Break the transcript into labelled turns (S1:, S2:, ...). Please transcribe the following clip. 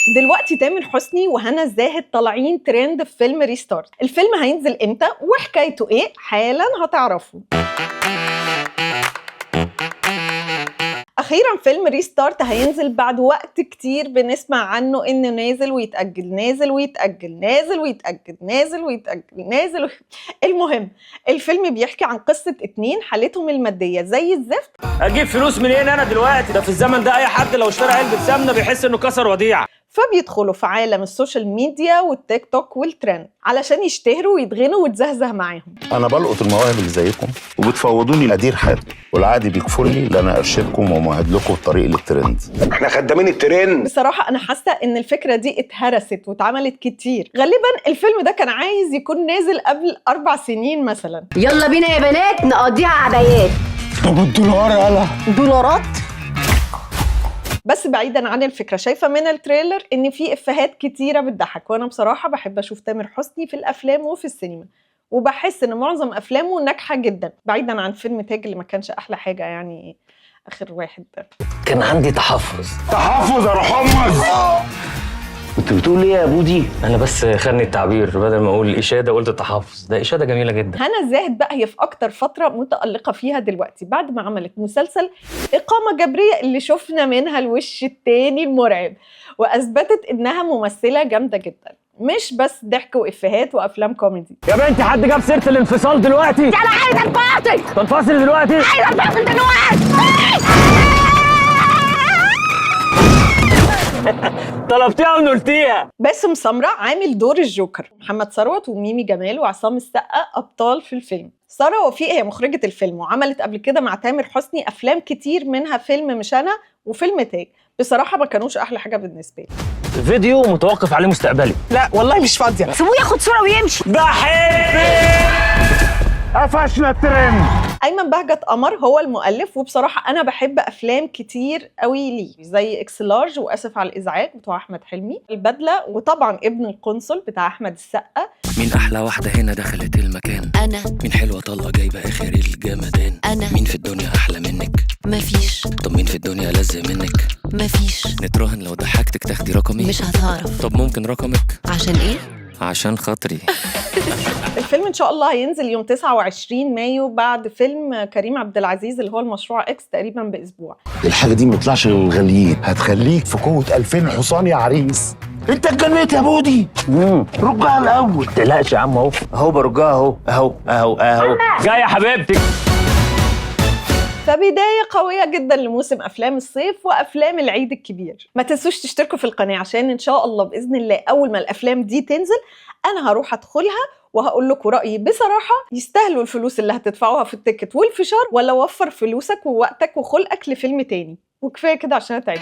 S1: دلوقتي تامر حسني وهنا الزاهد طالعين ترند في فيلم ريستارت. الفيلم هينزل امتى وحكايته ايه؟ حالا هتعرفوا. اخيرا فيلم ريستارت هينزل بعد وقت كتير بنسمع عنه انه نازل ويتأجل، نازل ويتأجل، نازل ويتأجل، نازل ويتأجل، نازل المهم الفيلم بيحكي عن قصة اتنين حالتهم المادية زي الزفت.
S2: اجيب فلوس منين انا دلوقتي؟ ده في الزمن ده اي حد لو اشترى علبة سمنة بيحس انه كسر وديعة.
S1: فبيدخلوا في عالم السوشيال ميديا والتيك توك والترند علشان يشتهروا ويتغنوا ويتزهزه معاهم.
S3: انا بلقط المواهب اللي زيكم وبتفوضوني ادير حالي، والعادي بيكفر لي ان انا ارشدكم ومهد لكم الطريق للترند.
S4: احنا خدامين الترند.
S1: بصراحه انا حاسه ان الفكره دي اتهرست واتعملت كتير. غالبا الفيلم ده كان عايز يكون نازل قبل 4 سنين مثلا.
S5: يلا بينا يا بنات نقضيها عبايات.
S3: طب الدولار يلا
S5: دولارات.
S1: بس بعيدا عن الفكره، شايفه من التريلر ان في افيهات كتيره بتضحك، وانا بصراحه بحب اشوف تامر حسني في الافلام وفي السينما، وبحس ان معظم افلامه ناجحه جدا، بعيدا عن فيلم تاج اللي ما كانش احلى حاجه يعني، اخر واحد ده.
S2: كان عندي تحفظ
S4: يا رحمز.
S2: كنت بتقول ايه يا بودي؟ انا بس خدني التعبير، بدل ما اقول اشاده قلت تحفظ. ده اشاده جميله جدا.
S1: هنا الزاهد بقى هي في اكتر فتره متالقه فيها دلوقتي بعد ما عملت مسلسل اقامه جبريه اللي شفنا منها الوش التاني المرعب، واثبتت انها ممثله جامده جدا، مش بس ضحك وافيهات وافلام كوميدي.
S2: يا بنتي حد جاب سيره الانفصال دلوقتي؟
S5: انا عايزه انفصل.
S2: تنفصل دلوقتي؟
S5: عايزه انفصل دلوقتي.
S2: طلبتيها ونلتيها.
S1: باسم سمرة عامل دور الجوكر، محمد ثروت وميمي جمال وعصام السقا ابطال في الفيلم. سارة وفيق هي مخرجة الفيلم، وعملت قبل كده مع تامر حسني افلام كتير منها فيلم مش انا وفيلم تاج. بصراحة ما كانوش احلى حاجة بالنسبة لي.
S2: فيديو متوقف عليه مستقبلي.
S6: لا والله مش فاضيه.
S5: سيبوه ياخد صوره ويمشي.
S2: بحبك.
S4: قفشنا الترند.
S1: ايمن بهجت قمر هو المؤلف، وبصراحة انا بحب افلام كتير قوي ليه، زي اكس لارج واسف على الازعاج بتوع احمد حلمي، البدلة، وطبعا ابن القنصل بتاع احمد السقا.
S7: مين احلى واحده هنا دخلت المكان؟
S8: أنا.
S7: مين حلوه طلقه جايبه اخر الجمدان؟
S8: أنا.
S7: مين في الدنيا احلى منك؟
S8: مفيش.
S7: طب مين في الدنيا لذ منك؟
S8: مفيش.
S7: نتراهن لو ضحكتك تاخدي رقمي؟
S8: مش هتعرف.
S7: طب ممكن رقمك؟
S8: عشان إيه؟
S7: عشان خاطري.
S1: الفيلم ان شاء الله هينزل يوم 29 مايو بعد فيلم كريم عبد العزيز اللي هو المشروع اكس تقريبا باسبوع.
S3: الحاجه دي ما بتطلعش للغاليين، هتخليك في قوه 2000 حصان يا عريس. انت اتجنيت يا بودي. رجها الاول.
S2: ما تقلقش يا عم، اهو برجها اهو جاي يا حبيبتي.
S1: فبداية قوية جدا لموسم أفلام الصيف وأفلام العيد الكبير. ما تنسوش تشتركوا في القناة عشان إن شاء الله بإذن الله أول ما الأفلام دي تنزل أنا هروح أدخلها وهقول لكم رأيي بصراحة، يستاهلوا الفلوس اللي هتدفعوها في التيكت والفشار، ولا وفر فلوسك ووقتك وخلقك لفيلم تاني. وكفاية كده عشان أتعب.